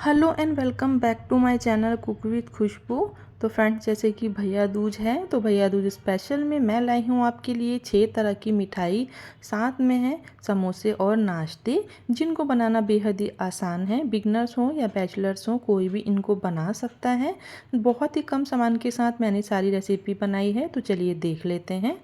Hello and welcome back to my channel cook with Khushboo. तो friends, जैसे कि भैया दूज है तो भैया दूज स्पेशल में मैं लाई हूँ आपके लिए 6 तरह की मिठाई। साथ में है समोसे और नाश्ते, जिनको बनाना बेहद ही आसान है। बिगनर्स हो या बैचलर्स हो, कोई भी इनको बना सकता है। बहुत ही कम सामान के साथ मैंने सारी रेसिपी बनाई है, तो चलिए देख लेते हैं।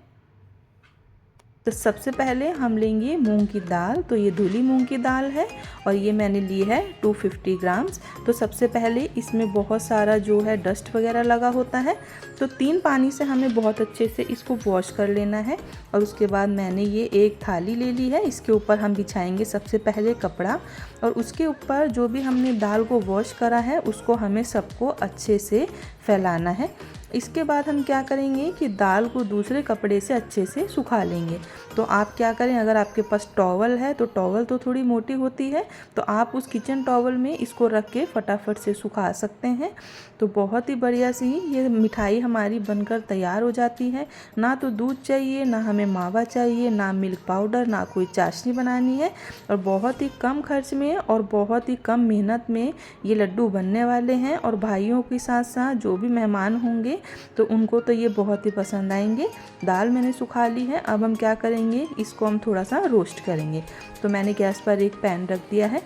तो सबसे पहले हम लेंगे मूंग की दाल। तो ये धुली मूंग की दाल है और ये मैंने ली है 250 ग्राम्स। तो सबसे पहले इसमें बहुत सारा जो है डस्ट वगैरह लगा होता है, तो 3 पानी से हमें बहुत अच्छे से इसको वॉश कर लेना है। और उसके बाद मैंने ये एक थाली ले ली है। इसके ऊपर हम बिछाएंगे सबसे पहले कपड़ा, और उसके ऊपर जो भी हमने दाल को वॉश करा है उसको हमें सबको अच्छे से फैलाना है। इसके बाद हम क्या करेंगे कि दाल को दूसरे कपड़े से अच्छे से सुखा लेंगे। तो आप क्या करें, अगर आपके पास टॉवल है तो टॉवल तो थोड़ी मोटी होती है, तो आप उस किचन टॉवल में इसको रख के फटाफट से सुखा सकते हैं। तो बहुत ही बढ़िया सी ये मिठाई हमारी बनकर तैयार हो जाती है। ना तो दूध चाहिए, ना हमें मावा चाहिए, ना मिल्क पाउडर, ना कोई चाशनी बनानी है, और बहुत ही कम खर्च में और बहुत ही कम मेहनत में ये लड्डू बनने वाले हैं। और भाइयों के साथ साथ जो भी मेहमान होंगे तो उनको तो ये बहुत ही पसंद आएंगे। दाल मैंने सुखा ली है। अब हम क्या करेंगे, इसको हम थोड़ा सा रोस्ट करेंगे। तो मैंने गैस पर एक पैन रख दिया है।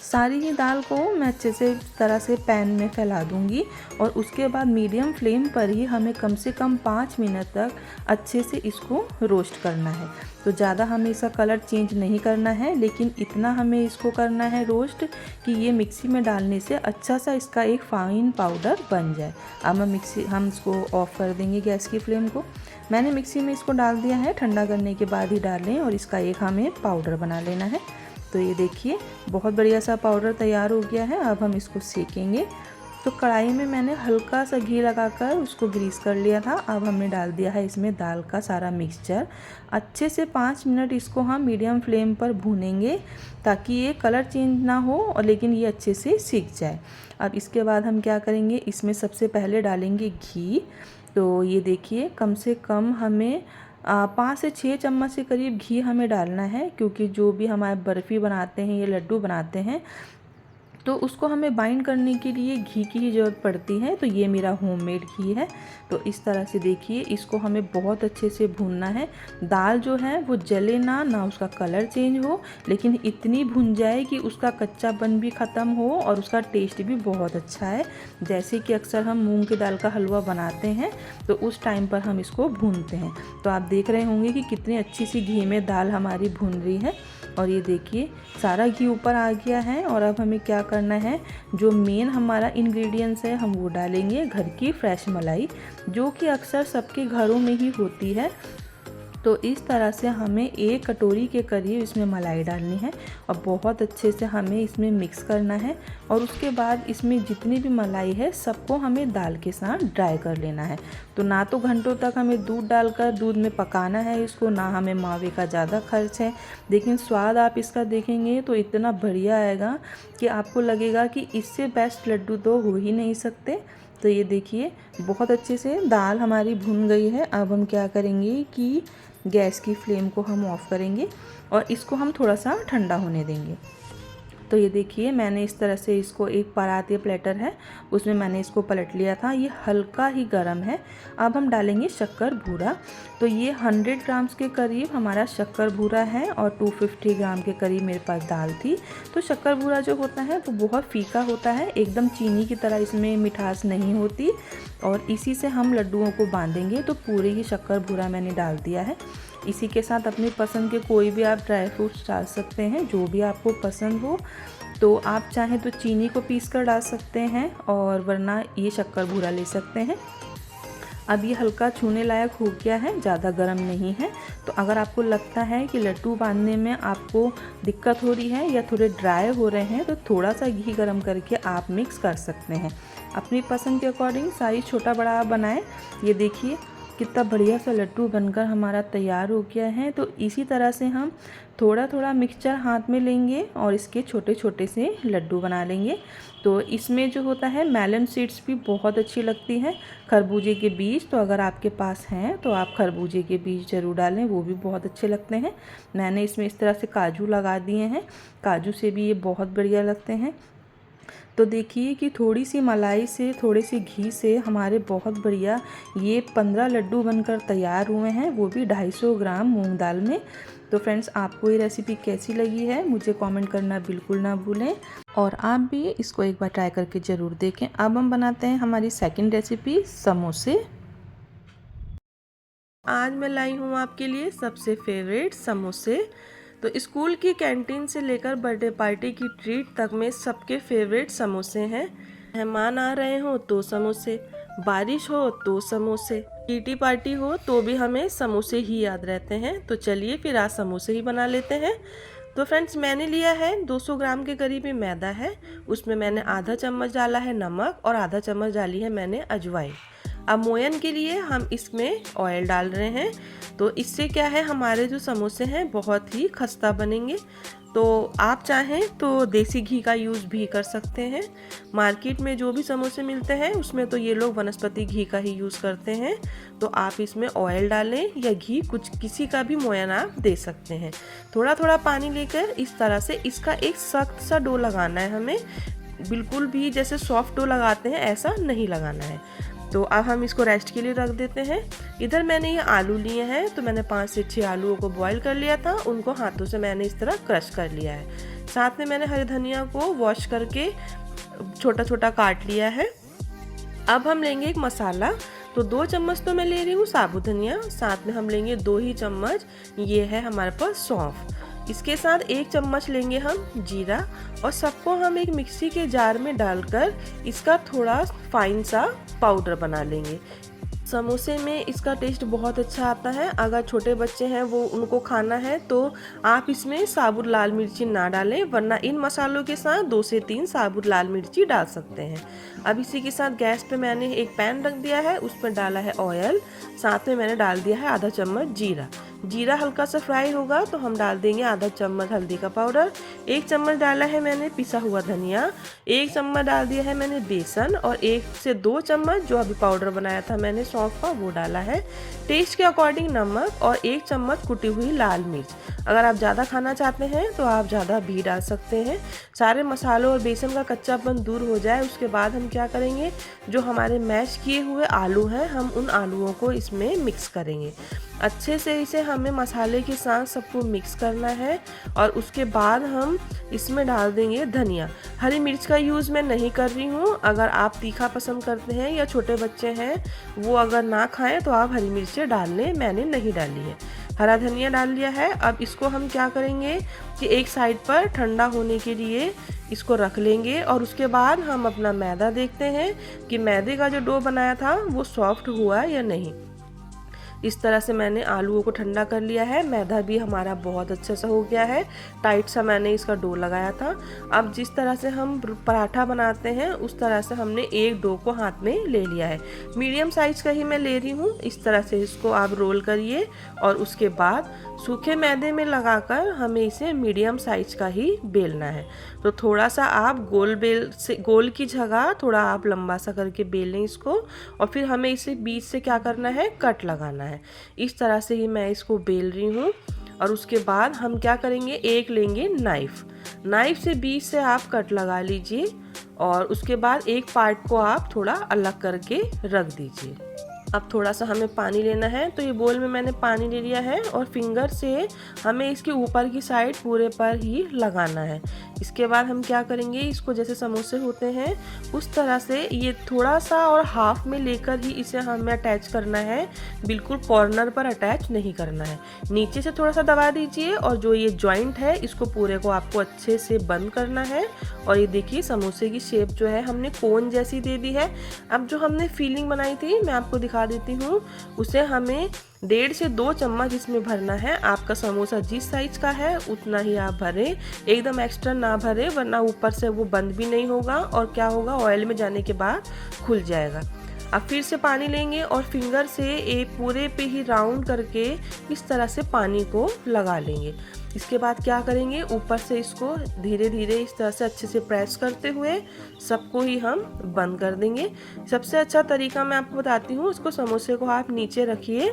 सारी ही दाल को मैं अच्छे से तरह से पैन में फैला दूंगी, और उसके बाद मीडियम फ्लेम पर ही हमें कम से कम 5 मिनट तक अच्छे से इसको रोस्ट करना है। तो ज़्यादा हमें इसका कलर चेंज नहीं करना है, लेकिन इतना हमें इसको करना है रोस्ट कि ये मिक्सी में डालने से अच्छा सा इसका एक फाइन पाउडर बन जाए। अब हम इसको ऑफ़ कर देंगे गैस की फ्लेम को। मैंने मिक्सी में इसको डाल दिया है, ठंडा करने के बाद ही डालें, और इसका एक हमें पाउडर बना लेना है। तो ये देखिए बहुत बढ़िया सा पाउडर तैयार हो गया है। अब हम इसको सेकेंगे। तो कढ़ाई में मैंने हल्का सा घी लगाकर उसको ग्रीस कर लिया था। अब हमने डाल दिया है इसमें दाल का सारा मिक्सचर। अच्छे से 5 मिनट इसको हम मीडियम फ्लेम पर भूनेंगे, ताकि ये कलर चेंज ना हो और लेकिन ये अच्छे से सीख जाए। अब इसके बाद हम क्या करेंगे, इसमें सबसे पहले डालेंगे घी। तो ये देखिए कम से कम हमें 5 से 6 चम्मच के करीब घी हमें डालना है, क्योंकि जो भी हमारे बर्फ़ी बनाते हैं, ये लड्डू बनाते हैं, तो उसको हमें बाइंड करने के लिए घी की ही ज़रूरत पड़ती है। तो ये मेरा होममेड घी है। तो इस तरह से देखिए इसको हमें बहुत अच्छे से भूनना है। दाल जो है वो जले ना, ना उसका कलर चेंज हो, लेकिन इतनी भुन जाए कि उसका कच्चापन भी ख़त्म हो और उसका टेस्ट भी बहुत अच्छा है। जैसे कि अक्सर हम मूंग की दाल का हलवा बनाते हैं, तो उस टाइम पर हम इसको भूनते हैं। तो आप देख रहे होंगे कि कितनी अच्छी सी घी में दाल हमारी भुन रही है। और ये देखिए सारा घी ऊपर आ गया है। और अब हमें क्या करना है, जो मेन हमारा इंग्रेडिएंट्स है हम वो डालेंगे, घर की फ्रेश मलाई, जो कि अक्सर सबके घरों में ही होती है। तो इस तरह से हमें 1 कटोरी के करीब इसमें मलाई डालनी है, और बहुत अच्छे से हमें इसमें मिक्स करना है। और उसके बाद इसमें जितनी भी मलाई है सबको हमें दाल के साथ ड्राई कर लेना है। तो ना तो घंटों तक हमें दूध डालकर दूध में पकाना है इसको, ना हमें मावे का ज़्यादा खर्च है, लेकिन स्वाद आप इसका देखेंगे तो इतना बढ़िया आएगा कि आपको लगेगा कि इससे बेस्ट लड्डू तो हो ही नहीं सकते। तो ये देखिए बहुत अच्छे से दाल हमारी भुन गई है। अब हम क्या करेंगे कि गैस की फ्लेम को हम ऑफ़ करेंगे और इसको हम थोड़ा सा ठंडा होने देंगे। तो ये देखिए मैंने इस तरह से इसको, एक परात या प्लेटर है उसमें मैंने इसको पलट लिया था, ये हल्का ही गर्म है। अब हम डालेंगे शक्कर भूरा। तो ये 100 ग्राम्स के करीब हमारा शक्कर भूरा है, और 250 ग्राम के करीब मेरे पास दाल थी। तो शक्कर भूरा जो होता है वो बहुत फीका होता है, एकदम चीनी की तरह इसमें मिठास नहीं होती, और इसी से हम लड्डुओं को बांधेंगे। तो पूरे ही शक्कर भूरा मैंने डाल दिया है। इसी के साथ अपनी पसंद के कोई भी आप ड्राई फ्रूट्स डाल सकते हैं, जो भी आपको पसंद हो। तो आप चाहें तो चीनी को पीस कर डाल सकते हैं, और वरना ये शक्कर भूरा ले सकते हैं। अब ये हल्का छूने लायक हो गया है, ज़्यादा गर्म नहीं है। तो अगर आपको लगता है कि लड्डू बांधने में आपको दिक्कत हो रही है या थोड़े ड्राई हो रहे हैं, तो थोड़ा सा घी गर्म करके आप मिक्स कर सकते हैं। अपनी पसंद के अकॉर्डिंग साइज़ छोटा बड़ा आप बनाएं। ये देखिए कितना बढ़िया सा लड्डू बनकर हमारा तैयार हो गया है। तो इसी तरह से हम थोड़ा थोड़ा मिक्सचर हाथ में लेंगे और इसके छोटे छोटे से लड्डू बना लेंगे। तो इसमें जो होता है मेलन सीड्स भी बहुत अच्छी लगती हैं, खरबूजे के बीज। तो अगर आपके पास हैं तो आप खरबूजे के बीज ज़रूर डालें, वो भी बहुत अच्छे लगते हैं। मैंने इसमें इस तरह से काजू लगा दिए हैं, काजू से भी ये बहुत बढ़िया लगते हैं। तो देखिए कि थोड़ी सी मलाई से, थोड़े से घी से हमारे बहुत बढ़िया ये 15 लड्डू बनकर तैयार हुए हैं, वो भी 250 ग्राम मूंग दाल में। तो फ्रेंड्स, आपको ये रेसिपी कैसी लगी है मुझे कमेंट करना बिल्कुल ना भूलें, और आप भी इसको एक बार ट्राई करके ज़रूर देखें। अब हम बनाते हैं हमारी सेकंड रेसिपी, समोसे। आज मैं लाई हूँ आपके लिए सबसे फेवरेट समोसे। तो स्कूल की कैंटीन से लेकर बर्थडे पार्टी की ट्रीट तक में सबके फेवरेट समोसे हैं। मेहमान आ रहे हो तो समोसे, बारिश हो तो समोसे, किटी पार्टी हो तो भी हमें समोसे ही याद रहते हैं। तो चलिए फिर आज समोसे ही बना लेते हैं। तो फ्रेंड्स, मैंने लिया है 200 ग्राम के करीब ही मैदा है। उसमें मैंने आधा चम्मच डाला है नमक और आधा चम्मच डाली है मैंने अजवाइन। अब मोयन के लिए हम इसमें ऑयल डाल रहे हैं। तो इससे क्या है, हमारे जो समोसे हैं बहुत ही खस्ता बनेंगे। तो आप चाहें तो देसी घी का यूज़ भी कर सकते हैं। मार्केट में जो भी समोसे मिलते हैं उसमें तो ये लोग वनस्पति घी का ही यूज़ करते हैं। तो आप इसमें ऑयल डालें या घी, कुछ किसी का भी मोयन आप दे सकते हैं। थोड़ा थोड़ा पानी लेकर इस तरह से इसका एक सख्त सा डो लगाना है हमें। बिल्कुल भी जैसे सॉफ्ट डो लगाते हैं ऐसा नहीं लगाना है। तो अब हम इसको रेस्ट के लिए रख देते हैं। इधर मैंने ये आलू लिए हैं, तो मैंने 5 से 6 आलूओं को बॉईल कर लिया था। उनको हाथों से मैंने इस तरह क्रश कर लिया है। साथ में मैंने हरी धनिया को वॉश करके छोटा छोटा काट लिया है। अब हम लेंगे एक मसाला। तो 2 चम्मच तो मैं ले रही हूँ साबुत धनिया, साथ में हम लेंगे 2 ही चम्मच ये है हमारे पास सौंफ। इसके साथ 1 चम्मच लेंगे हम जीरा, और सबको हम एक मिक्सी के जार में डालकर इसका थोड़ा फाइन सा पाउडर बना लेंगे। समोसे में इसका टेस्ट बहुत अच्छा आता है। अगर छोटे बच्चे हैं वो उनको खाना है तो आप इसमें साबुत लाल मिर्ची ना डालें, वरना इन मसालों के साथ 2 से 3 साबुत लाल मिर्ची डाल सकते हैं। अब इसी के साथ गैस पे मैंने एक पैन रख दिया है, उसमें डाला है ऑयल, साथ में मैंने डाल दिया है आधा चम्मच जीरा। जीरा हल्का सा फ्राई होगा तो हम डाल देंगे आधा चम्मच हल्दी का पाउडर, 1 चम्मच डाला है मैंने पिसा हुआ धनिया, 1 चम्मच डाल दिया है मैंने बेसन, और 1 से 2 चम्मच जो अभी पाउडर बनाया था मैंने सौंफ का वो डाला है। टेस्ट के अकॉर्डिंग नमक, और 1 चम्मच कुटी हुई लाल मिर्च। अगर आप ज़्यादा खाना चाहते हैं तो आप ज़्यादा भी डाल सकते हैं। सारे मसालों और बेसन का कच्चापन दूर हो जाए उसके बाद हम क्या करेंगे, जो हमारे मैश किए हुए आलू हैं हम उन आलूओं को इसमें मिक्स करेंगे। अच्छे से इसे हमें मसाले के साथ सबको मिक्स करना है, और उसके बाद हम इसमें डाल देंगे धनिया। हरी मिर्च का यूज़ मैं नहीं कर रही हूँ। अगर आप तीखा पसंद करते हैं या छोटे बच्चे हैं वो अगर ना खाएं तो आप हरी मिर्चें डाल लें, मैंने नहीं डाली है। हरा धनिया डाल लिया है। अब इसको हम क्या करेंगे कि एक साइड पर ठंडा होने के लिए इसको रख लेंगे, और उसके बाद हम अपना मैदा देखते हैं कि मैदे का जो डो बनाया था वो सॉफ्ट हुआ या नहीं। इस तरह से मैंने आलूओं को ठंडा कर लिया है। मैदा भी हमारा बहुत अच्छा सा हो गया है, टाइट सा मैंने इसका डो लगाया था। अब जिस तरह से हम पराठा बनाते हैं उस तरह से हमने एक डो को हाथ में ले लिया है। मीडियम साइज का ही मैं ले रही हूँ। इस तरह से इसको आप रोल करिए, और उसके बाद सूखे मैदे में लगाकर हमें इसे मीडियम साइज का ही बेलना है। तो थोड़ा सा आप गोल की जगह थोड़ा आप लंबा सा करके बेल लें इसको, और फिर हमें इसे बीच से क्या करना है, कट लगाना है। इस तरह से ही मैं इसको बेल रही हूँ। और उसके बाद हम क्या करेंगे, एक लेंगे नाइफ से बीच से आप कट लगा लीजिए, और उसके बाद एक पार्ट को आप थोड़ा अलग करके रख दीजिए। अब थोड़ा सा हमें पानी लेना है। तो ये बोल में मैंने पानी ले लिया है, और फिंगर से हमें इसके ऊपर की साइड पूरे पर ही लगाना है। इसके बाद हम क्या करेंगे, इसको जैसे समोसे होते हैं उस तरह से ये थोड़ा सा और हाफ में लेकर ही इसे हमें अटैच करना है। बिल्कुल कॉर्नर पर अटैच नहीं करना है। नीचे से थोड़ा सा दबा दीजिए, और जो ये जॉइंट है इसको पूरे को आपको अच्छे से बंद करना है। और ये देखिए समोसे की शेप जो है हमने कोन जैसी दे दी है। अब जो हमने फीलिंग बनाई थी मैं आपको दिखा देती हूँ, उसे हमें 1.5 से 2 चम्मच इसमें भरना है। आपका समोसा जिस साइज का है उतना ही आप भरें, एकदम एक्स्ट्रा ना भरें, वरना ऊपर से वो बंद भी नहीं होगा, और क्या होगा, ऑयल में जाने के बाद खुल जाएगा। अब फिर से पानी लेंगे और फिंगर से एक पूरे पे ही राउंड करके इस तरह से पानी को लगा लेंगे। इसके बाद क्या करेंगे, ऊपर से इसको धीरे धीरे इस तरह से अच्छे से प्रेस करते हुए सबको ही हम बंद कर देंगे। सबसे अच्छा तरीका मैं आपको बताती हूँ, इसको समोसे को आप नीचे रखिए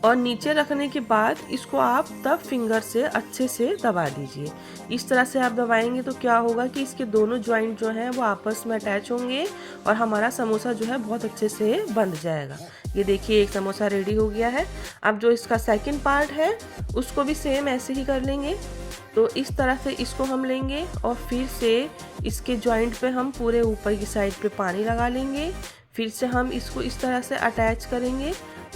और नीचे रखने के बाद इसको आप तब फिंगर से अच्छे से दबा दीजिए। इस तरह से आप दबाएंगे तो क्या होगा कि इसके दोनों जॉइंट जो हैं वो आपस में अटैच होंगे और हमारा समोसा जो है बहुत अच्छे से बंध जाएगा। ये देखिए एक समोसा रेडी हो गया है। अब जो इसका सेकंड पार्ट है उसको भी सेम ऐसे ही कर लेंगे। तो इस तरह से इसको हम लेंगे और फिर से इसके जॉइंट पे हम पूरे ऊपर की साइड पे पानी लगा लेंगे। फिर से हम इसको इस तरह से अटैच करेंगे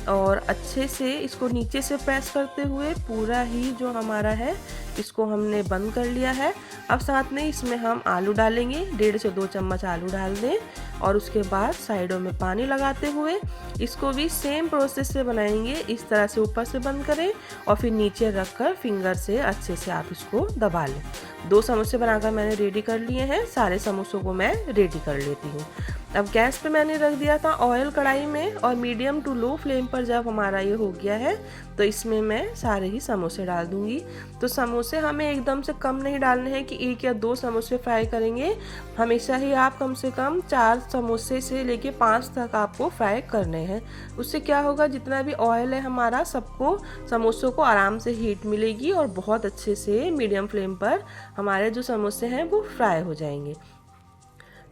और अच्छे से इसको नीचे से प्रेस करते हुए पूरा ही जो हमारा है इसको हमने बंद कर लिया है। अब साथ में इसमें हम आलू डालेंगे, 1.5 से 2 चम्मच आलू डाल दें और उसके बाद साइडों में पानी लगाते हुए इसको भी सेम प्रोसेस से बनाएंगे। इस तरह से ऊपर से बंद करें और फिर नीचे रखकर फिंगर से अच्छे से आप इसको दबा लें। 2 समोसे बनाकर मैंने रेडी कर लिए हैं, सारे समोसों को मैं रेडी कर लेती हूँ। अब गैस पे मैंने रख दिया था ऑयल कढ़ाई में और मीडियम टू लो फ्लेम पर जब हमारा ये हो गया है तो इसमें मैं सारे ही समोसे डाल दूंगी। तो समोसे हमें एकदम से कम नहीं डालने हैं कि 1 या 2 समोसे फ्राई करेंगे, हमेशा ही आप कम से कम 4 समोसे से लेके 5 तक आपको फ्राई करने हैं। उससे क्या होगा, जितना भी ऑयल है हमारा सबको समोसों को आराम से हीट मिलेगी और बहुत अच्छे से मीडियम फ्लेम पर हमारे जो समोसे हैं वो फ्राई हो जाएंगे।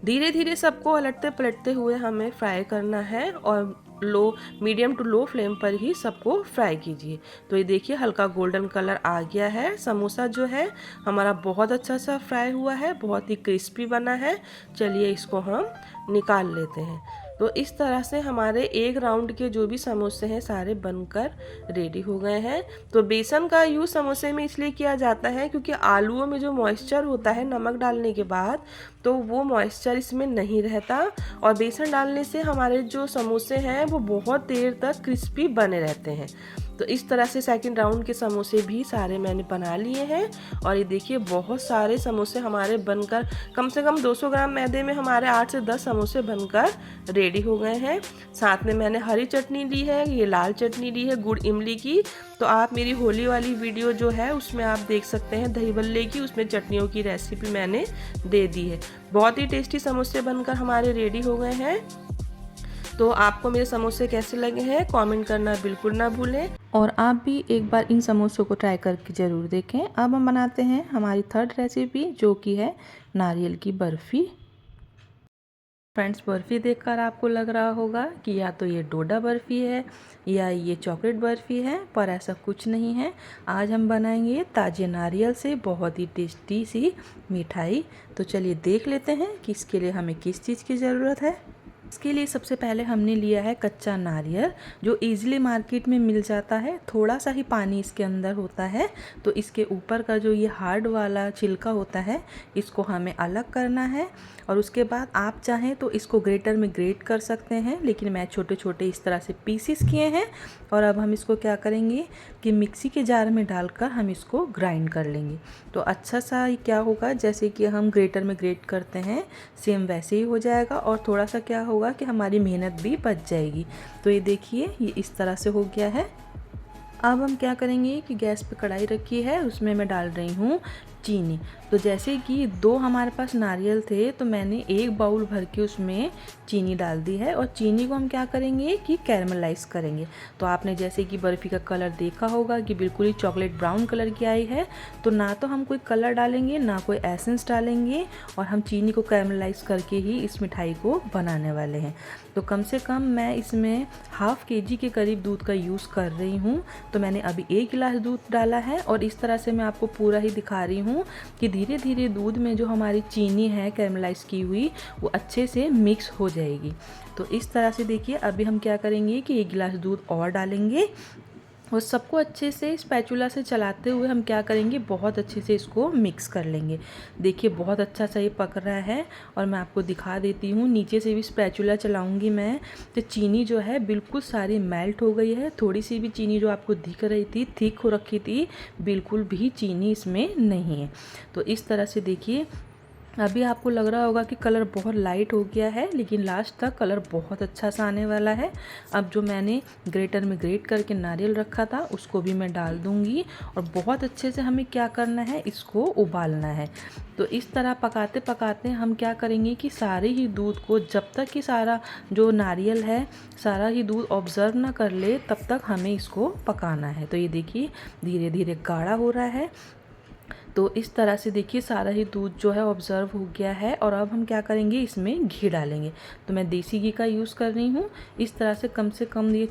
धीरे धीरे सबको उलटते पलटते हुए हमें फ्राई करना है और मीडियम टू लो फ्लेम पर ही सबको फ्राई कीजिए। तो ये देखिए हल्का गोल्डन कलर आ गया है। समोसा जो है हमारा बहुत अच्छा सा फ्राई हुआ है, बहुत ही क्रिस्पी बना है। चलिए इसको हम निकाल लेते हैं। तो इस तरह से हमारे एक राउंड के जो भी समोसे हैं सारे बनकर रेडी हो गए हैं। तो बेसन का यूज़ समोसे में इसलिए किया जाता है क्योंकि आलूओं में जो मॉइस्चर होता है नमक डालने के बाद, तो वो मॉइस्चर इसमें नहीं रहता और बेसन डालने से हमारे जो समोसे हैं वो बहुत देर तक क्रिस्पी बने रहते हैं। तो इस तरह से सेकंड राउंड के समोसे भी सारे मैंने बना लिए हैं और ये देखिए बहुत सारे समोसे हमारे बनकर कम से कम 200 ग्राम मैदे में हमारे 8 से 10 समोसे बनकर रेडी हो गए हैं। साथ में मैंने हरी चटनी ली है, ये लाल चटनी ली है गुड़ इमली की। तो आप मेरी होली वाली वीडियो जो है उसमें आप देख सकते हैं दही बल्ले की, उसमें चटनियों की रेसिपी मैंने दे दी है। बहुत ही टेस्टी समोसे बनकर हमारे रेडी हो गए हैं। तो आपको मेरे समोसे कैसे लगे हैं कमेंट करना बिल्कुल ना भूलें और आप भी एक बार इन समोसों को ट्राई करके ज़रूर देखें। अब हम बनाते हैं हमारी थर्ड रेसिपी जो कि है नारियल की बर्फ़ी। फ्रेंड्स, बर्फ़ी देखकर आपको लग रहा होगा कि या तो ये डोडा बर्फ़ी है या ये चॉकलेट बर्फ़ी है, पर ऐसा कुछ नहीं है। आज हम बनाएंगे ताज़े नारियल से बहुत ही टेस्टी सी मिठाई। तो चलिए देख लेते हैं कि इसके लिए हमें किस चीज़ की ज़रूरत है। इसके लिए सबसे पहले हमने लिया है कच्चा नारियल जो इजीली मार्केट में मिल जाता है। थोड़ा सा ही पानी इसके अंदर होता है, तो इसके ऊपर का जो ये हार्ड वाला छिलका होता है इसको हमें अलग करना है। और उसके बाद आप चाहें तो इसको ग्रेटर में ग्रेट कर सकते हैं, लेकिन मैं छोटे छोटे इस तरह से पीसेस किए हैं। और अब हम इसको क्या करेंगे कि मिक्सी के जार में डालकर हम इसको ग्राइंड कर लेंगे। तो अच्छा सा क्या होगा, जैसे कि हम ग्रेटर में ग्रेट करते हैं सेम वैसे ही हो जाएगा और थोड़ा सा क्या होगा कि हमारी मेहनत भी बच जाएगी। तो ये देखिए ये इस तरह से हो गया है। अब हम क्या करेंगे कि गैस पे कढ़ाई रखी है, उसमें मैं डाल रही हूँ चीनी। तो जैसे कि 2 हमारे पास नारियल थे तो मैंने 1 बाउल भर के उसमें चीनी डाल दी है और चीनी को हम क्या करेंगे कि कैरमलाइज़ करेंगे। तो आपने जैसे कि बर्फ़ी का कलर देखा होगा कि बिल्कुल ही चॉकलेट ब्राउन कलर की आई है। तो ना तो हम कोई कलर डालेंगे ना कोई एसेंस डालेंगे और हम चीनी को कैरमलाइज़ करके ही इस मिठाई को बनाने वाले हैं। तो कम से कम मैं इसमें ½ kg के करीब दूध का यूज़ कर रही हूँ। तो मैंने अभी 1 गिलास दूध डाला है और इस तरह से मैं आपको पूरा ही दिखा रही हूँ कि धीरे धीरे दूध में जो हमारी चीनी है कैरमलाइज़ की हुई वो अच्छे से मिक्स हो जाएगी। तो इस तरह से देखिए अभी हम क्या करेंगे कि 1 गिलास दूध और डालेंगे और सबको अच्छे से स्पैचुला से चलाते हुए हम क्या करेंगे बहुत अच्छे से इसको मिक्स कर लेंगे। देखिए बहुत अच्छा सा ये पक रहा है और मैं आपको दिखा देती हूँ, नीचे से भी स्पैचुला चलाऊँगी मैं तो चीनी जो है बिल्कुल सारी मेल्ट हो गई है। थोड़ी सी भी चीनी जो आपको दिख रही थी थिक हो रखी थी, बिल्कुल भी चीनी इसमें नहीं है। तो इस तरह से देखिए अभी आपको लग रहा होगा कि कलर बहुत लाइट हो गया है, लेकिन लास्ट तक कलर बहुत अच्छा सा आने वाला है। अब जो मैंने ग्रेटर में ग्रेट करके नारियल रखा था उसको भी मैं डाल दूंगी और बहुत अच्छे से हमें क्या करना है, इसको उबालना है। तो इस तरह पकाते पकाते हम क्या करेंगे कि सारे ही दूध को, जब तक कि सारा जो नारियल है सारा ही दूध ऑब्जर्व ना कर ले तब तक हमें इसको पकाना है। तो ये देखिए धीरे धीरे गाढ़ा हो रहा है। तो इस तरह से देखिए सारा ही दूध जो है ऑब्ज़र्व हो गया है। और अब हम क्या करेंगे, इसमें घी डालेंगे। तो मैं देसी घी का यूज़ कर रही हूँ। इस तरह से कम ये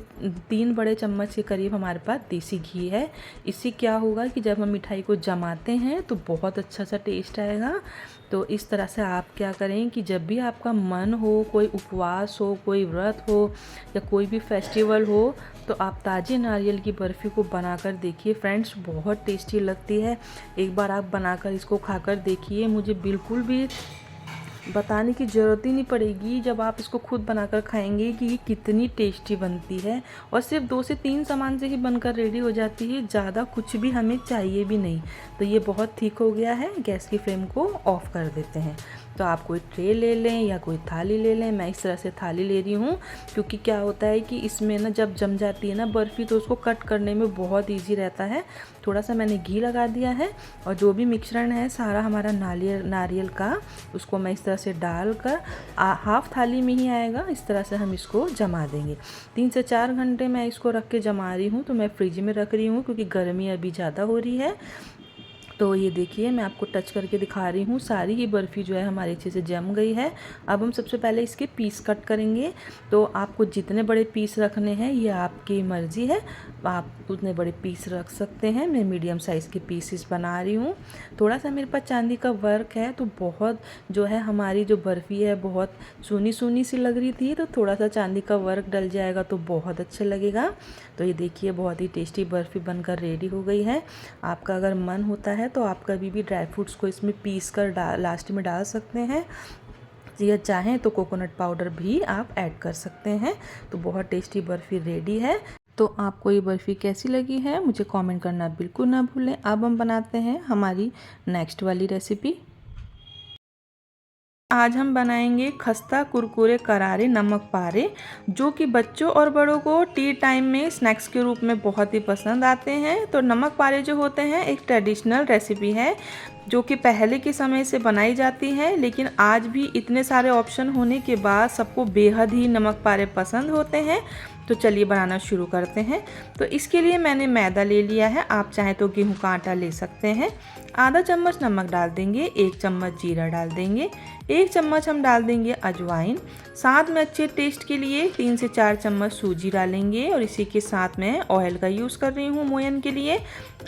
3 बड़े चम्मच के करीब हमारे पास देसी घी है। इससे क्या होगा कि जब हम मिठाई को जमाते हैं तो बहुत अच्छा सा टेस्ट आएगा। तो इस तरह से आप क्या करें कि जब भी आपका मन हो, कोई उपवास हो, कोई व्रत हो या कोई भी फेस्टिवल हो, तो आप ताज़े नारियल की बर्फ़ी को बनाकर देखिए फ्रेंड्स, बहुत टेस्टी लगती है। एक बार आप बनाकर इसको खाकर देखिए, मुझे बिल्कुल भी बताने की ज़रूरत ही नहीं पड़ेगी जब आप इसको खुद बनाकर खाएंगे कि ये कितनी टेस्टी बनती है। और सिर्फ 2 से 3 सामान से ही बनकर रेडी हो जाती है, ज़्यादा कुछ भी हमें चाहिए भी नहीं। तो ये बहुत ठीक हो गया है। गैस की फ्लेम को ऑफ़ कर देते हैं। तो आप कोई ट्रे ले लें या कोई थाली ले लें। मैं इस तरह से थाली ले रही हूँ क्योंकि क्या होता है कि इसमें ना जब जम जाती है ना बर्फ़ी तो उसको कट करने में बहुत ईजी रहता है। थोड़ा सा मैंने घी लगा दिया है और जो भी मिश्रण है सारा हमारा नारियल का, उसको मैं इस तरह से डालकर हाफ थाली में ही आएगा, इस तरह से हम इसको जमा देंगे। 3 से 4 घंटे मैं इसको रख के जमा रही हूँ। तो मैं फ्रिज में रख रही हूँ क्योंकि गर्मी अभी ज़्यादा हो रही है। तो ये देखिए मैं आपको टच करके दिखा रही हूँ, सारी ही बर्फ़ी जो है हमारी अच्छे से जम गई है। अब हम सबसे पहले इसके पीस कट करेंगे। तो आपको जितने बड़े पीस रखने हैं ये आपकी मर्ज़ी है, आप उतने बड़े पीस रख सकते हैं। मैं मीडियम साइज़ के पीसेस बना रही हूँ। थोड़ा सा मेरे पास चांदी का वर्क है तो बहुत जो है हमारी जो बर्फ़ी है बहुत सूनी सूनी सी लग रही थी, तो थोड़ा सा चांदी का वर्क डल जाएगा तो बहुत अच्छा लगेगा। तो ये देखिए बहुत ही टेस्टी बर्फ़ी बनकर रेडी हो गई है। आपका अगर मन होता है तो आप कभी भी ड्राई फ्रूट्स को इसमें पीस कर लास्ट में डाल सकते हैं, या चाहें तो कोकोनट पाउडर भी आप ऐड कर सकते हैं। तो बहुत टेस्टी बर्फ़ी रेडी है। तो आपको ये बर्फ़ी कैसी लगी है मुझे कमेंट करना बिल्कुल ना भूलें। अब हम बनाते हैं हमारी नेक्स्ट वाली रेसिपी। आज हम बनाएंगे खस्ता कुरकुरे करारे नमक पारे, जो कि बच्चों और बड़ों को टी टाइम में स्नैक्स के रूप में बहुत ही पसंद आते हैं। तो नमक पारे जो होते हैं एक ट्रेडिशनल रेसिपी है जो कि पहले के समय से बनाई जाती है, लेकिन आज भी इतने सारे ऑप्शन होने के बाद सबको बेहद ही नमक पारे पसंद होते हैं। तो चलिए बनाना शुरू करते हैं। तो इसके लिए मैंने मैदा ले लिया है, आप चाहें तो गेहूं का आटा ले सकते हैं। आधा चम्मच नमक डाल देंगे, 1 चम्मच जीरा डाल देंगे, 1 चम्मच हम डाल देंगे अजवाइन, साथ में अच्छे टेस्ट के लिए 3 से 4 चम्मच सूजी डालेंगे और इसी के साथ में ऑयल का यूज़ कर रही हूँ मोयन के लिए,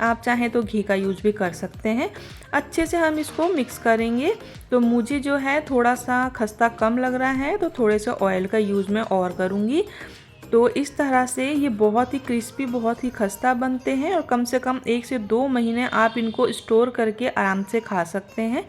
आप चाहें तो घी का यूज़ भी कर सकते हैं। अच्छे से हम इसको मिक्स करेंगे। तो मुझे जो है थोड़ा सा खस्ता कम लग रहा है तो थोड़े से ऑयल का यूज़ मैं और करूँगी। तो इस तरह से ये बहुत ही क्रिस्पी, बहुत ही खस्ता बनते हैं और कम से कम 1 से 2 महीने आप इनको स्टोर करके आराम से खा सकते हैं।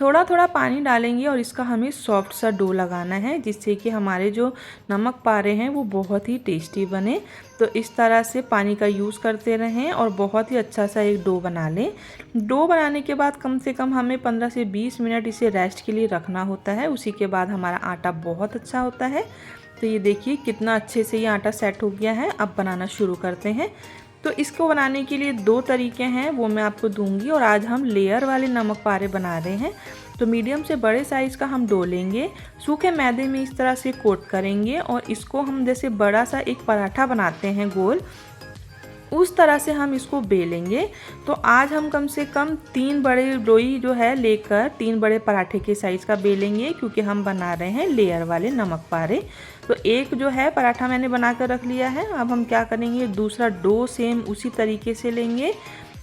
थोड़ा थोड़ा पानी डालेंगे और इसका हमें सॉफ्ट सा डो लगाना है जिससे कि हमारे जो नमक पारे हैं वो बहुत ही टेस्टी बने। तो इस तरह से पानी का यूज़ करते रहें और बहुत ही अच्छा सा एक डो बना लें। डो बनाने के बाद कम से कम हमें 15 से 20 मिनट इसे रेस्ट के लिए रखना होता है, उसी के बाद हमारा आटा बहुत अच्छा होता है। तो ये देखिए कितना अच्छे से ये आटा सेट हो गया है। अब बनाना शुरू करते हैं। तो इसको बनाने के लिए 2 तरीके हैं वो मैं आपको दूंगी और आज हम लेयर वाले नमक पारे बना रहे हैं। तो मीडियम से बड़े साइज़ का हम डो लेंगे, सूखे मैदे में इस तरह से कोट करेंगे और इसको हम जैसे बड़ा सा एक पराठा बनाते हैं गोल, उस तरह से हम इसको बेलेंगे। तो आज हम कम से कम 3 बड़े लोई जो है लेकर 3 बड़े पराठे के साइज़ का बेलेंगे क्योंकि हम बना रहे हैं लेयर वाले नमक पारे। तो एक जो है पराठा मैंने बना कर रख लिया है। अब हम क्या करेंगे, दूसरा डो सेम उसी तरीके से लेंगे,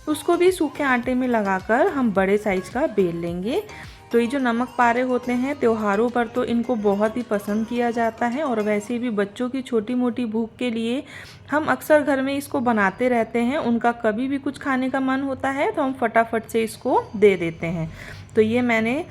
उसको भी सूखे आटे में लगाकर हम बड़े साइज़ का बेल लेंगे। तो ये जो नमक पारे होते हैं त्योहारों पर तो इनको बहुत ही पसंद किया जाता है और वैसे भी बच्चों की छोटी मोटी भूख के लिए हम अक्सर घर में इसको बनाते रहते हैं। उनका कभी भी कुछ खाने का मन होता है तो हम फटाफट से इसको दे देते हैं। तो ये मैंने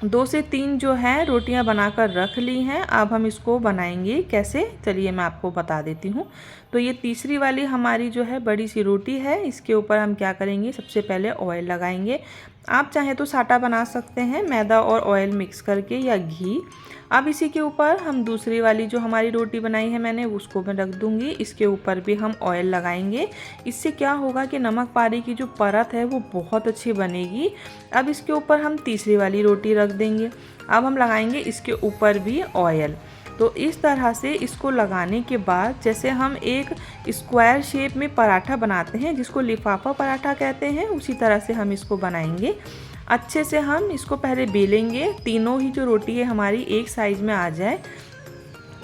2 से 3 जो है रोटियां बनाकर रख ली हैं। अब हम इसको बनाएंगे कैसे, चलिए मैं आपको बता देती हूँ। तो ये तीसरी वाली हमारी जो है बड़ी सी रोटी है, इसके ऊपर हम क्या करेंगे, सबसे पहले ऑयल लगाएंगे। आप चाहें तो साटा बना सकते हैं मैदा और ऑयल मिक्स करके या घी। अब इसी के ऊपर हम दूसरी वाली जो हमारी रोटी बनाई है मैंने उसको मैं रख दूँगी। इसके ऊपर भी हम ऑयल लगाएंगे। इससे क्या होगा कि नमक पारे की जो परत है वो बहुत अच्छी बनेगी। अब इसके ऊपर हम तीसरी वाली रोटी रख देंगे। अब हम लगाएंगे इसके ऊपर भी ऑयल। तो इस तरह से इसको लगाने के बाद जैसे हम एक स्क्वायर शेप में पराठा बनाते हैं जिसको लिफाफा पराठा कहते हैं, उसी तरह से हम इसको बनाएंगे। अच्छे से हम इसको पहले बेलेंगे, तीनों ही जो रोटी है हमारी एक साइज में आ जाए।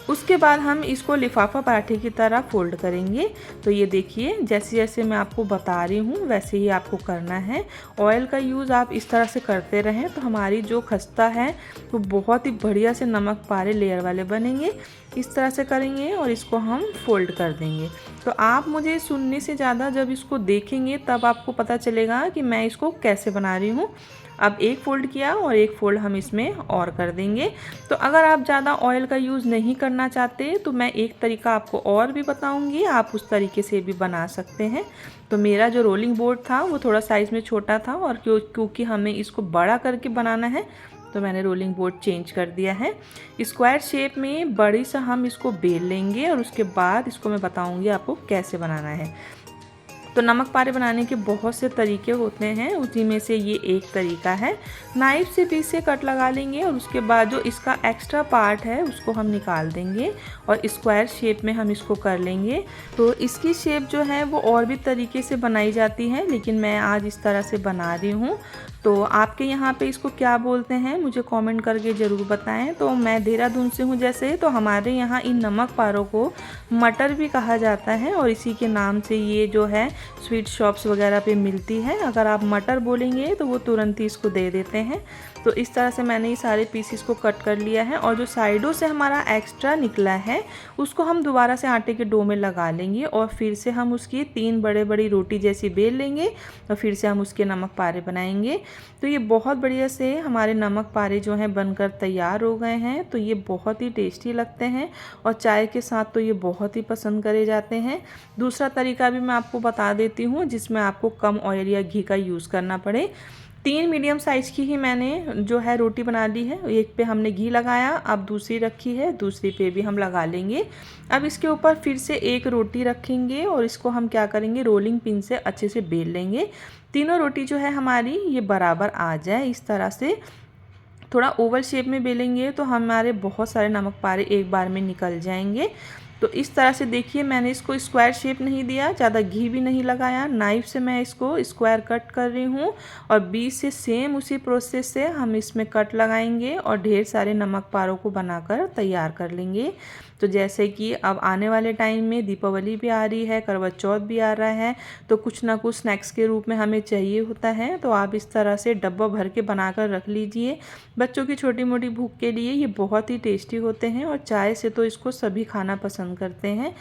उसके बाद हम इसको लिफाफा पराठे की तरह फोल्ड करेंगे। तो ये देखिए जैसे जैसे मैं आपको बता रही हूँ वैसे ही आपको करना है। ऑयल का यूज़ आप इस तरह से करते रहें तो हमारी जो खस्ता है वो बहुत ही बढ़िया से नमक पारे लेयर वाले बनेंगे। इस तरह से करेंगे और इसको हम फोल्ड कर देंगे। तो आप मुझे सुनने से ज़्यादा जब इसको देखेंगे तब आपको पता चलेगा कि मैं इसको कैसे बना रही हूँ। अब एक फ़ोल्ड किया और एक फ़ोल्ड हम इसमें और कर देंगे। तो अगर आप ज़्यादा ऑयल का यूज़ नहीं करना चाहते तो मैं एक तरीका आपको और भी बताऊंगी, आप उस तरीके से भी बना सकते हैं। तो मेरा जो रोलिंग बोर्ड था वो थोड़ा साइज़ में छोटा था और क्योंकि हमें इसको बड़ा करके बनाना है तो मैंने रोलिंग बोर्ड चेंज कर दिया है। स्क्वायर शेप में बड़ी सा हम इसको बेल लेंगे और उसके बाद इसको मैं बताऊंगी आपको कैसे बनाना है। तो नमक पारे बनाने के बहुत से तरीके होते हैं, उसी में से ये एक तरीका है। नाइफ से भी इसे कट लगा लेंगे और उसके बाद जो इसका एक्स्ट्रा पार्ट है उसको हम निकाल देंगे और स्क्वायर शेप में हम इसको कर लेंगे। तो इसकी शेप जो है वो और भी तरीके से बनाई जाती है, लेकिन मैं आज इस तरह से बना रही हूँ। तो आपके यहाँ पे इसको क्या बोलते हैं मुझे कमेंट करके ज़रूर बताएं। तो मैं देहरादून से हूँ जैसे, तो हमारे यहाँ इन नमक पारों को मटर भी कहा जाता है और इसी के नाम से ये जो है स्वीट शॉप्स वगैरह पे मिलती है। अगर आप मटर बोलेंगे तो वो तुरंत ही इसको दे देते हैं। तो इस तरह से मैंने ये सारे पीसीस को कट कर लिया है और जो साइडों से हमारा एक्स्ट्रा निकला है उसको हम दोबारा से आटे के डो में लगा लेंगे और फिर से हम उसकी 3 बड़े बड़ी रोटी जैसी बेल लेंगे और फिर से हम उसके नमक पारे बनाएंगे। तो ये बहुत बढ़िया से हमारे नमक पारे जो हैं बनकर तैयार हो गए हैं। तो ये बहुत ही टेस्टी लगते हैं और चाय के साथ तो ये बहुत ही पसंद करे जाते हैं। दूसरा तरीका भी मैं आपको बता देती हूँ जिसमें आपको कम ऑयल या घी का यूज़ करना पड़े। 3 मीडियम साइज़ की ही मैंने जो है रोटी बना ली है। एक पे हमने घी लगाया, अब दूसरी रखी है, दूसरी पे भी हम लगा लेंगे। अब इसके ऊपर फिर से एक रोटी रखेंगे और इसको हम क्या करेंगे रोलिंग पिन से अच्छे से बेल लेंगे। तीनों रोटी जो है हमारी ये बराबर आ जाए, इस तरह से थोड़ा ओवल शेप में बेलेंगे तो हमारे बहुत सारे नमक पारे एक बार में निकल जाएंगे। तो इस तरह से देखिए मैंने इसको स्क्वायर शेप नहीं दिया, ज़्यादा घी भी नहीं लगाया, नाइफ से मैं इसको स्क्वायर कट कर रही हूँ और बीच से सेम उसी प्रोसेस से हम इसमें कट लगाएंगे और ढेर सारे नमक पारों को बनाकर तैयार कर लेंगे। तो जैसे कि अब आने वाले टाइम में दीपावली भी आ रही है, करवा चौथ भी आ रहा है, तो कुछ ना कुछ स्नैक्स के रूप में हमें चाहिए होता है। तो आप इस तरह से डब्बा भर के बनाकर रख लीजिए। बच्चों की छोटी मोटी भूख के लिए ये बहुत ही टेस्टी होते हैं और चाय से तो इसको सभी खाना पसंद करते हैं।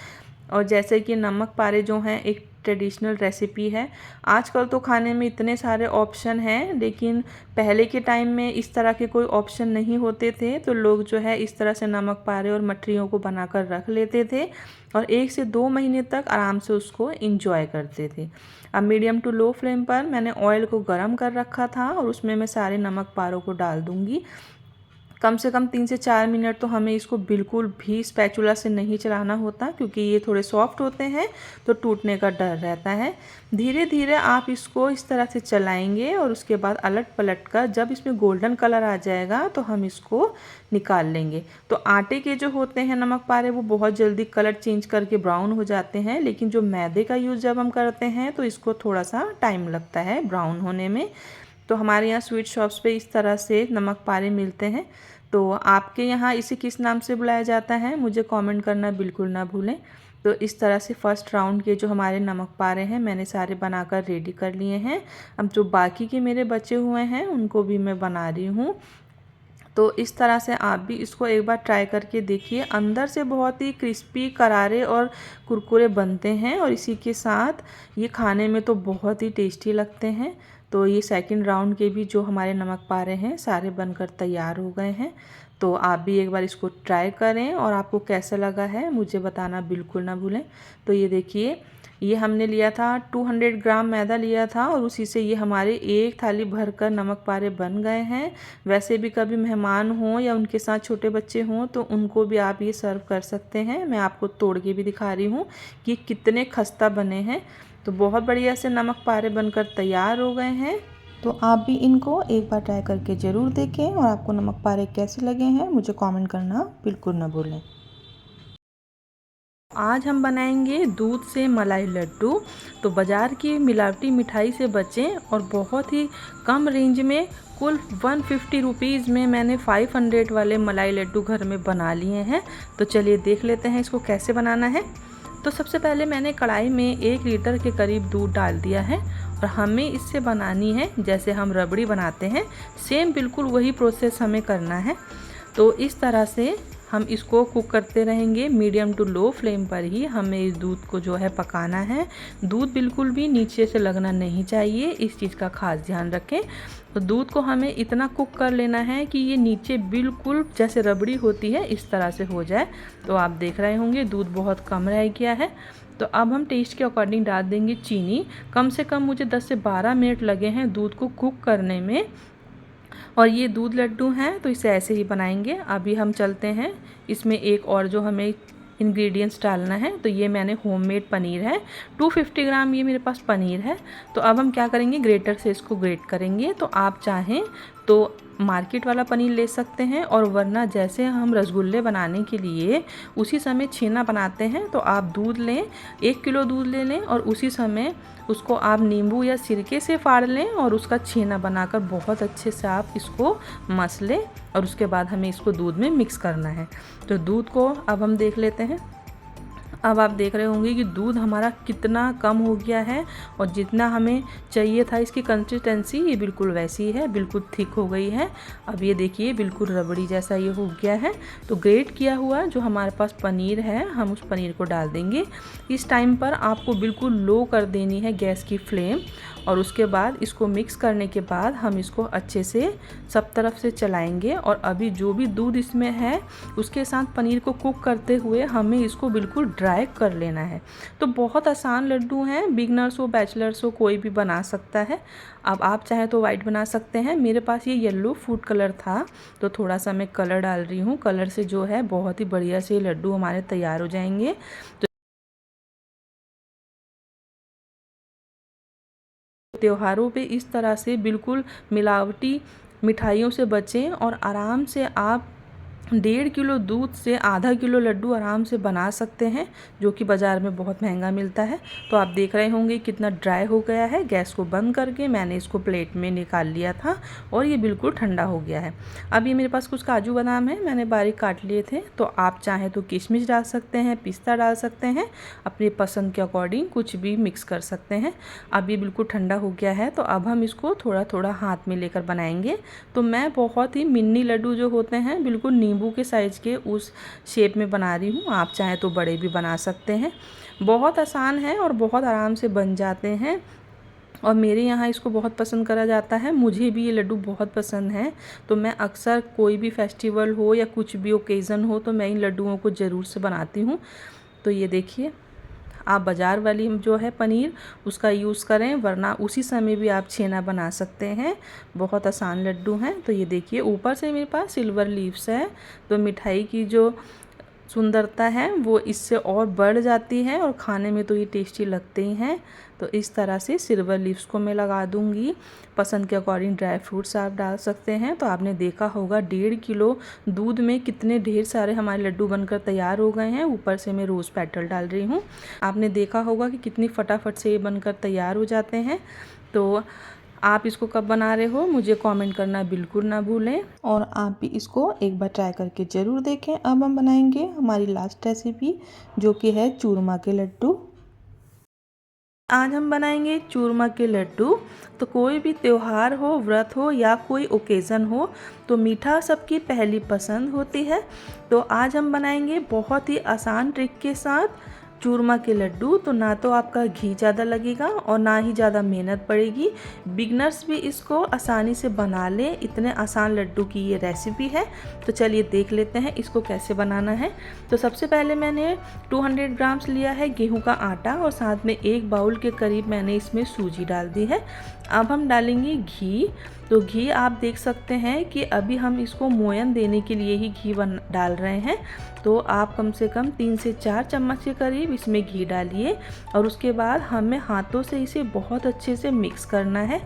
और जैसे कि नमक पारे जो हैं एक ट्रेडिशनल रेसिपी है। आजकल तो खाने में इतने सारे ऑप्शन हैं, लेकिन पहले के टाइम में इस तरह के कोई ऑप्शन नहीं होते थे। तो लोग जो है इस तरह से नमक पारे और मठरियों को बनाकर रख लेते थे और 1 से 2 महीने तक आराम से उसको इंजॉय करते थे। अब मीडियम टू लो फ्लेम पर मैंने ऑयल को गर्म कर रखा था और उसमें मैं सारे नमक पारों को डाल दूँगी। कम से कम 3 से 4 मिनट तो हमें इसको बिल्कुल भी स्पैचुला से नहीं चलाना होता, क्योंकि ये थोड़े सॉफ्ट होते हैं तो टूटने का डर रहता है। धीरे धीरे आप इसको इस तरह से चलाएंगे और उसके बाद अलट पलट कर जब इसमें गोल्डन कलर आ जाएगा तो हम इसको निकाल लेंगे। तो आटे के जो होते हैं नमक पारे वो बहुत जल्दी कलर चेंज करके ब्राउन हो जाते हैं, लेकिन जो मैदे का यूज़ जब हम करते हैं तो इसको थोड़ा सा टाइम लगता है ब्राउन होने में। तो हमारे यहाँ स्वीट शॉप्स पे इस तरह से नमक पारे मिलते हैं। तो आपके यहाँ इसे किस नाम से बुलाया जाता है मुझे कमेंट करना बिल्कुल ना भूलें। तो इस तरह से फर्स्ट राउंड के जो हमारे नमक पारे हैं मैंने सारे बनाकर रेडी कर लिए हैं। अब जो बाकी के मेरे बचे हुए हैं उनको भी मैं बना रही हूँ। तो इस तरह से आप भी इसको एक बार ट्राई करके देखिए। अंदर से बहुत ही क्रिस्पी करारे और कुरकुरे बनते हैं और इसी के साथ ये खाने में तो बहुत ही टेस्टी लगते हैं। तो ये सेकंड राउंड के भी जो हमारे नमक पारे हैं सारे बनकर तैयार हो गए हैं। तो आप भी एक बार इसको ट्राई करें और आपको कैसा लगा है मुझे बताना बिल्कुल ना भूलें। तो ये देखिए ये हमने लिया था 200 ग्राम मैदा लिया था और उसी से ये हमारे एक थाली भरकर नमक पारे बन गए हैं। वैसे भी कभी मेहमान हों या उनके साथ छोटे बच्चे हों तो उनको भी आप ये सर्व कर सकते हैं। मैं आपको तोड़ के भी दिखा रही हूँ कि कितने खस्ता बने हैं। तो बहुत बढ़िया से नमक पारे बनकर तैयार हो गए हैं। तो आप भी इनको एक बार ट्राई करके ज़रूर देखें और आपको नमक पारे कैसे लगे हैं मुझे कमेंट करना बिल्कुल ना भूलें। आज हम बनाएंगे दूध से मलाई लड्डू। तो बाज़ार की मिलावटी मिठाई से बचें और बहुत ही कम रेंज में कुल 150 रुपीज़ में मैंने 500 वाले मलाई लड्डू घर में बना लिए हैं। तो चलिए देख लेते हैं इसको कैसे बनाना है। तो सबसे पहले मैंने कढ़ाई में 1 लीटर के करीब दूध डाल दिया है और हमें इससे बनानी है जैसे हम रबड़ी बनाते हैं, सेम बिल्कुल वही प्रोसेस हमें करना है। तो इस तरह से हम इसको कुक करते रहेंगे, मीडियम टू लो फ्लेम पर ही हमें इस दूध को जो है पकाना है। दूध बिल्कुल भी नीचे से लगना नहीं चाहिए, इस चीज़ का खास ध्यान रखें। तो दूध को हमें इतना कुक कर लेना है कि ये नीचे बिल्कुल जैसे रबड़ी होती है इस तरह से हो जाए। तो आप देख रहे होंगे दूध बहुत कम रह गया है। तो अब हम टेस्ट के अकॉर्डिंग डाल देंगे चीनी। कम से कम मुझे 10 से 12 मिनट लगे हैं दूध को कुक करने में। और ये दूध लड्डू हैं तो इसे ऐसे ही बनाएंगे। अभी हम चलते हैं इसमें एक और जो हमें इंग्रेडिएंट्स डालना है। तो ये मैंने होममेड पनीर है, 250 ग्राम ये मेरे पास पनीर है। तो अब हम क्या करेंगे, ग्रेटर से इसको ग्रेट करेंगे। तो आप चाहें तो मार्केट वाला पनीर ले सकते हैं और वरना जैसे हम रसगुल्ले बनाने के लिए उसी समय छेना बनाते हैं तो आप दूध लें, 1 किलो दूध ले लें और उसी समय उसको आप नींबू या सिरके से फाड़ लें और उसका छेना बनाकर बहुत अच्छे से आप इसको मस लें और उसके बाद हमें इसको दूध में मिक्स करना है। तो दूध को अब हम देख लेते हैं। अब आप देख रहे होंगे कि दूध हमारा कितना कम हो गया है और जितना हमें चाहिए था इसकी कंसिस्टेंसी ये बिल्कुल वैसी है, बिल्कुल थिक हो गई है। अब ये देखिए बिल्कुल रबड़ी जैसा ये हो गया है। तो ग्रेट किया हुआ जो हमारे पास पनीर है हम उस पनीर को डाल देंगे। इस टाइम पर आपको बिल्कुल लो कर देनी है गैस की फ्लेम और उसके बाद इसको मिक्स करने के बाद हम इसको अच्छे से सब तरफ से चलाएंगे। और अभी जो भी दूध इसमें है उसके साथ पनीर को कुक करते हुए हमें इसको बिल्कुल ड्राई कर लेना है। तो बहुत आसान लड्डू हैं, बिगनर्स हो बैचलर्स हो कोई भी बना सकता है। अब आप चाहें तो वाइट बना सकते हैं, मेरे पास ये येलो फूड कलर था तो थोड़ा सा मैं कलर डाल रही हूँ। कलर से जो है बहुत ही बढ़िया से लड्डू हमारे तैयार हो जाएंगे। तो त्योहारों पे इस तरह से बिल्कुल मिलावटी मिठाइयों से बचें और आराम से आप 1.5 किलो दूध से आधा किलो लड्डू आराम से बना सकते हैं जो कि बाज़ार में बहुत महंगा मिलता है। तो आप देख रहे होंगे कितना ड्राई हो गया है। गैस को बंद करके मैंने इसको प्लेट में निकाल लिया था और ये बिल्कुल ठंडा हो गया है। अब ये मेरे पास कुछ काजू बादाम है, मैंने बारीक काट लिए थे। तो आप चाहें तो किशमिश डाल सकते हैं, पिस्ता डाल सकते हैं, अपनी पसंद के अकॉर्डिंग कुछ भी मिक्स कर सकते हैं। अब ये बिल्कुल ठंडा हो गया है तो अब हम इसको थोड़ा थोड़ा हाथ में लेकर बनाएंगे। तो मैं बहुत ही मिनी लड्डू जो होते हैं बिल्कुल नींबू के साइज के उस शेप में बना रही हूँ। आप चाहें तो बड़े भी बना सकते हैं। बहुत आसान है और बहुत आराम से बन जाते हैं और मेरे यहाँ इसको बहुत पसंद करा जाता है। मुझे भी ये लड्डू बहुत पसंद है। तो मैं अक्सर कोई भी फेस्टिवल हो या कुछ भी ओकेज़न हो तो मैं इन लड्डुओं को ज़रूर से बनाती हूँ। तो ये देखिए आप बाज़ार वाली जो है पनीर उसका यूज़ करें वरना उसी समय भी आप छेना बना सकते हैं। बहुत आसान लड्डू हैं। तो ये देखिए ऊपर से मेरे पास सिल्वर लीव्स है तो मिठाई की जो सुंदरता है वो इससे और बढ़ जाती है और खाने में तो ये टेस्टी लगते ही हैं। तो इस तरह से सिल्वर लीव्स को मैं लगा दूंगी। पसंद के अकॉर्डिंग ड्राई फ्रूट्स आप डाल सकते हैं। तो आपने देखा होगा 1.5 किलो दूध में कितने ढेर सारे हमारे लड्डू बनकर तैयार हो गए हैं। ऊपर से मैं रोज़ पेटल डाल रही हूँ। आपने देखा होगा कि कितनी फटाफट से ये बनकर तैयार हो जाते हैं। तो आप इसको कब बना रहे हो मुझे कमेंट करना बिल्कुल ना भूलें और आप भी इसको एक बार ट्राई करके ज़रूर देखें। अब हम बनाएंगे हमारी लास्ट रेसिपी जो कि है चूरमा के लड्डू। आज हम बनाएंगे चूरमा के लड्डू। तो कोई भी त्यौहार हो, व्रत हो या कोई ओकेज़न हो तो मीठा सबकी पहली पसंद होती है। तो आज हम बनाएंगे बहुत ही आसान ट्रिक के साथ चूरमा के लड्डू, तो ना तो आपका घी ज़्यादा लगेगा और ना ही ज़्यादा मेहनत पड़ेगी। बिगनर्स भी इसको आसानी से बना लें, इतने आसान लड्डू की ये रेसिपी है। तो चलिए देख लेते हैं इसको कैसे बनाना है। तो सबसे पहले मैंने 200 ग्राम्स लिया है गेहूं का आटा और साथ में 1 बाउल के करीब मैंने इसमें सूजी डाल दी है। अब हम डालेंगे घी। तो घी आप देख सकते हैं कि अभी हम इसको मोयन देने के लिए ही घी डाल रहे हैं। तो आप कम से कम 3 से 4 चम्मच के करीब इसमें घी डालिए और उसके बाद हमें हाथों से इसे बहुत अच्छे से मिक्स करना है,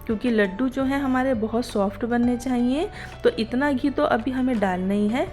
क्योंकि लड्डू जो है हमारे बहुत सॉफ्ट बनने चाहिए। तो इतना घी तो अभी हमें डालना ही है।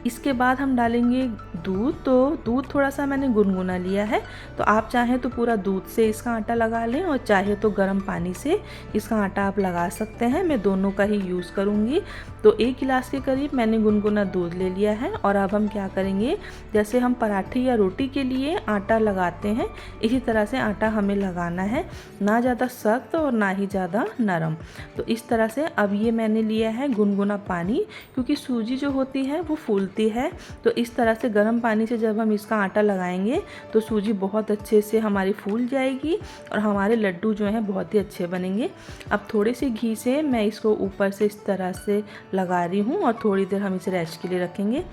इसके बाद हम डालेंगे दूध। तो दूध थोड़ा सा मैंने गुनगुना लिया है। तो आप चाहें तो पूरा दूध से इसका आटा लगा लें और चाहे तो गर्म पानी से इसका आटा आप लगा सकते हैं। मैं दोनों का ही यूज़ करूँगी। तो 1 गिलास के करीब मैंने गुनगुना दूध ले लिया है और अब हम क्या करेंगे, जैसे हम पराठे या रोटी के लिए आटा लगाते हैं इसी तरह से आटा हमें लगाना है, ना ज़्यादा सख्त और ना ही ज़्यादा नरम। तो इस तरह से अब ये मैंने लिया है गुनगुना पानी, क्योंकि सूजी जो होती है वो फूलती है। तो इस तरह से गर्म पानी से जब हम इसका आटा लगाएंगे तो सूजी बहुत अच्छे से हमारी फूल जाएगी और हमारे लड्डू जो हैं बहुत ही अच्छे बनेंगे। अब थोड़े से घी से मैं इसको ऊपर से इस तरह से लगा रही हूँ और थोड़ी देर हम इसे रेस्ट के लिए रखेंगे।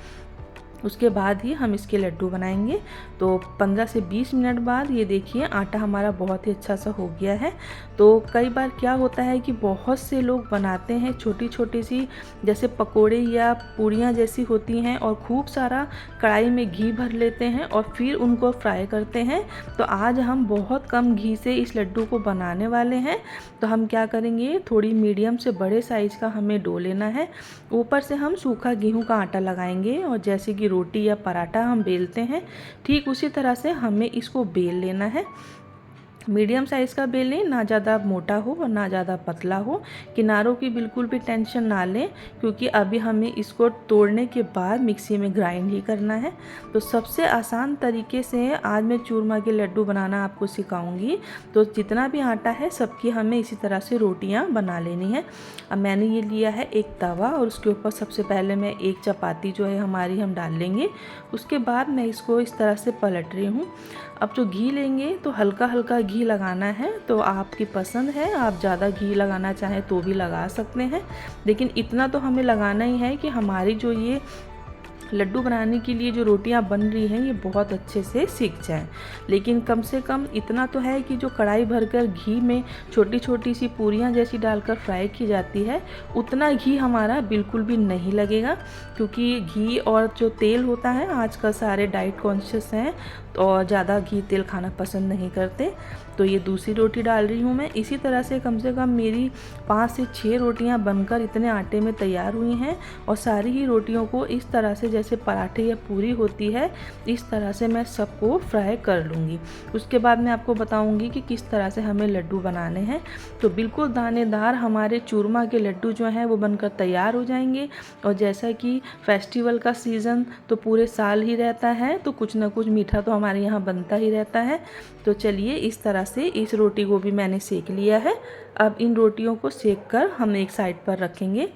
उसके बाद ही हम इसके लड्डू बनाएंगे। तो 15 से 20 मिनट बाद ये देखिए आटा हमारा बहुत ही अच्छा सा हो गया है। तो कई बार क्या होता है कि बहुत से लोग बनाते हैं छोटी छोटी सी जैसे पकोड़े या पूड़ियाँ जैसी होती हैं और खूब सारा कढ़ाई में घी भर लेते हैं और फिर उनको फ्राई करते हैं। तो आज हम बहुत कम घी से इस लड्डू को बनाने वाले हैं। तो हम क्या करेंगे, थोड़ी मीडियम से बड़े साइज़ का हमें डो लेना है। ऊपर से हम सूखा गेहूं का आटा लगाएंगे और जैसे कि रोटी या पराठा हम बेलते हैं ठीक उसी तरह से हमें इसको बेल लेना है। मीडियम साइज़ का बेलें, ना ज़्यादा मोटा हो और ना ज़्यादा पतला हो। किनारों की बिल्कुल भी टेंशन ना लें, क्योंकि अभी हमें इसको तोड़ने के बाद मिक्सी में ग्राइंड ही करना है। तो सबसे आसान तरीके से आज मैं चूरमा के लड्डू बनाना आपको सिखाऊंगी। तो जितना भी आटा है सबकी हमें इसी तरह से रोटियां बना लेनी है। अब मैंने ये लिया है एक तवा और उसके ऊपर सबसे पहले मैं एक चपाती जो है हमारी हम डाल लेंगे। उसके बाद मैं इसको इस तरह से पलट रही हूँ। अब जो घी लेंगे तो हल्का हल्का घी लगाना है। तो आपकी पसंद है, आप ज़्यादा घी लगाना चाहें तो भी लगा सकते हैं, लेकिन इतना तो हमें लगाना ही है कि हमारी जो ये लड्डू बनाने के लिए जो रोटियां बन रही हैं ये बहुत अच्छे से सीख जाएं। लेकिन कम से कम इतना तो है कि जो कढ़ाई भरकर घी में छोटी छोटी सी पूरियां जैसी डालकर फ्राई की जाती है उतना घी हमारा बिल्कुल भी नहीं लगेगा, क्योंकि घी और जो तेल होता है आजकल सारे डाइट कॉन्शियस हैं और ज़्यादा घी तेल खाना पसंद नहीं करते। तो ये दूसरी रोटी डाल रही हूँ मैं। इसी तरह से कम मेरी 5 से 6 रोटियाँ बनकर इतने आटे में तैयार हुई हैं और सारी ही रोटियों को इस तरह से जैसे पराठे या पूरी होती है इस तरह से मैं सबको फ्राई कर लूँगी। उसके बाद मैं आपको बताऊँगी कि किस तरह से हमें लड्डू बनाने हैं। तो बिल्कुल दानेदार हमारे चूरमा के लड्डू जो हैं वो बनकर तैयार हो जाएंगे। और जैसा कि फेस्टिवल का सीज़न तो पूरे साल ही रहता है, तो कुछ ना कुछ मीठा तो हमारे यहाँ बनता ही रहता है। तो चलिए इस तरह से इस रोटी को भी मैंने सेक लिया है। अब इन रोटियों को सेक कर हम एक साइड पर रखेंगे।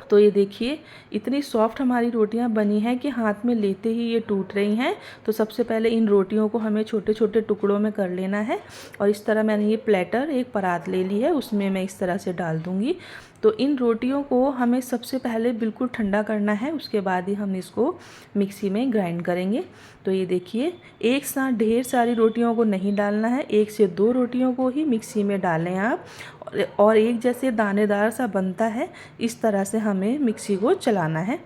तो ये देखिए इतनी सॉफ्ट हमारी रोटियां बनी हैं कि हाथ में लेते ही ये टूट रही हैं। तो सबसे पहले इन रोटियों को हमें छोटे छोटे टुकड़ों में कर लेना है और इस तरह मैंने ये प्लेटर एक परात ले ली है, उसमें मैं इस तरह से डाल दूँगी। तो इन रोटियों को हमें सबसे पहले बिल्कुल ठंडा करना है, उसके बाद ही हम इसको मिक्सी में ग्राइंड करेंगे। तो ये देखिए एक साथ ढेर सारी रोटियों को नहीं डालना है, 1 से 2 रोटियों को ही मिक्सी में डालें आप। और एक जैसे दानेदार सा बनता है इस तरह से हमें मिक्सी को चलाना है।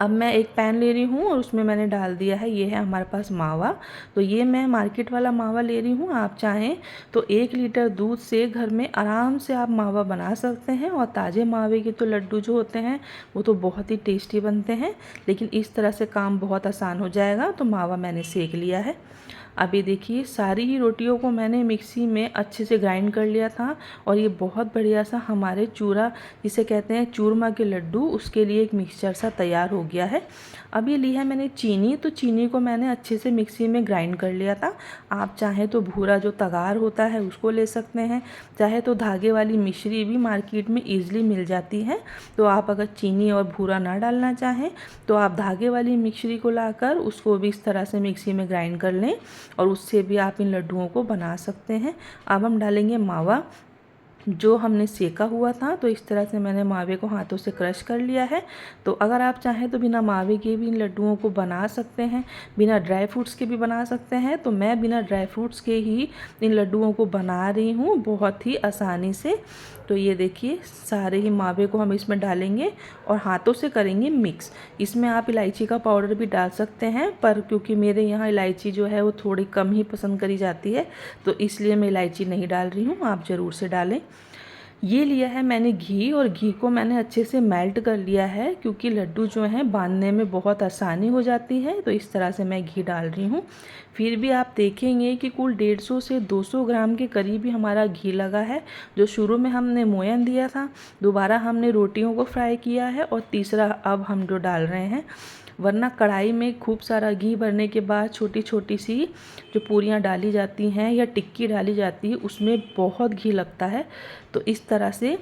अब मैं एक पैन ले रही हूँ और उसमें मैंने डाल दिया है, ये है हमारे पास मावा। तो ये मैं मार्केट वाला मावा ले रही हूँ। आप चाहें तो 1 लीटर दूध से घर में आराम से आप मावा बना सकते हैं। और ताज़े मावे के तो लड्डू जो होते हैं वो तो बहुत ही टेस्टी बनते हैं, लेकिन इस तरह से काम बहुत आसान हो जाएगा। तो मावा मैंने सेक लिया है। अभी देखिए सारी ही रोटियों को मैंने मिक्सी में अच्छे से ग्राइंड कर लिया था और ये बहुत बढ़िया सा हमारे चूरा जिसे कहते हैं चूरमा के लड्डू, उसके लिए एक मिक्सचर सा तैयार हो गया है। अब ये ली है मैंने चीनी, तो चीनी को मैंने अच्छे से मिक्सी में ग्राइंड कर लिया था। आप चाहें तो भूरा जो तगार होता है उसको ले सकते हैं, चाहे तो धागे वाली मिश्री भी मार्केट में ईजिली मिल जाती है। तो आप अगर चीनी और भूरा ना डालना चाहें तो आप धागे वाली मिश्री को लाकर उसको भी इस तरह से मिक्सी में ग्राइंड कर लें और उससे भी आप इन लड्डुओं को बना सकते हैं। अब हम डालेंगे मावा जो हमने सेका हुआ था, तो इस तरह से मैंने मावे को हाथों से क्रश कर लिया है। तो अगर आप चाहें तो बिना मावे के भी इन लड्डुओं को बना सकते हैं, बिना ड्राई फ्रूट्स के भी बना सकते हैं। तो मैं बिना ड्राई फ्रूट्स के ही इन लड्डुओं को बना रही हूँ बहुत ही आसानी से। तो ये देखिए सारे ही मावे को हम इसमें डालेंगे और हाथों से करेंगे मिक्स। इसमें आप इलायची का पाउडर भी डाल सकते हैं, पर क्योंकि मेरे यहाँ इलायची जो है वो थोड़ी कम ही पसंद करी जाती है तो इसलिए मैं इलायची नहीं डाल रही हूँ, आप ज़रूर से डालें। ये लिया है मैंने घी और घी को मैंने अच्छे से मेल्ट कर लिया है क्योंकि लड्डू जो हैं बांधने में बहुत आसानी हो जाती है। तो इस तरह से मैं घी डाल रही हूँ। फिर भी आप देखेंगे कि कुल 150 से 200 ग्राम के करीब ही हमारा घी लगा है। जो शुरू में हमने मोयन दिया था, दोबारा हमने रोटियों को फ्राई किया है और तीसरा अब हम जो डाल रहे हैं। वरना कढ़ाई में खूब सारा घी भरने के बाद छोटी छोटी सी जो पूरियाँ डाली जाती हैं या टिक्की डाली जाती है उसमें बहुत घी लगता है। तो इस तरह से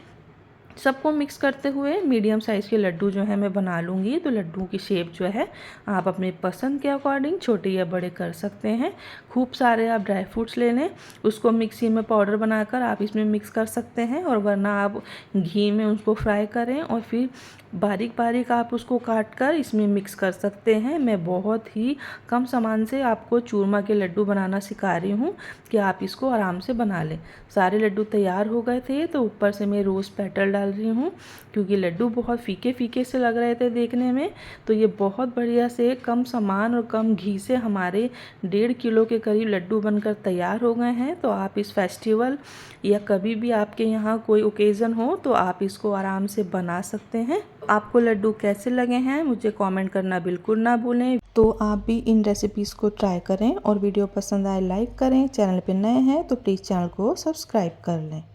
सबको मिक्स करते हुए मीडियम साइज़ के लड्डू जो है मैं बना लूँगी। तो लड्डू की शेप जो है आप अपने पसंद के अकॉर्डिंग छोटे या बड़े कर सकते हैं। खूब सारे आप ड्राई फ्रूट्स ले लें, उसको मिक्सी में पाउडर बनाकर आप इसमें मिक्स कर सकते हैं, और वरना आप घी में उसको फ्राई करें और फिर बारीक बारीक आप उसको काट कर इसमें मिक्स कर सकते हैं। मैं बहुत ही कम सामान से आपको चूरमा के लड्डू बनाना सिखा रही हूँ कि आप इसको आराम से बना लें। सारे लड्डू तैयार हो गए थे तो ऊपर से मैं रोज़ पेटल डाल रही हूँ क्योंकि लड्डू बहुत फीके फीके से लग रहे थे देखने में। तो ये बहुत बढ़िया से कम सामान और कम घी से हमारे 1.5 किलो के करीब लड्डू बनकर तैयार हो गए हैं। तो आप इस फेस्टिवल या कभी भी आपके यहाँ कोई ओकेज़न हो तो आप इसको आराम से बना सकते हैं। आपको लड्डू कैसे लगे हैं मुझे कमेंट करना बिल्कुल ना भूलें। तो आप भी इन रेसिपीज़ को ट्राई करें और वीडियो पसंद आए लाइक करें। चैनल पे नए हैं तो प्लीज़ चैनल को सब्सक्राइब कर लें।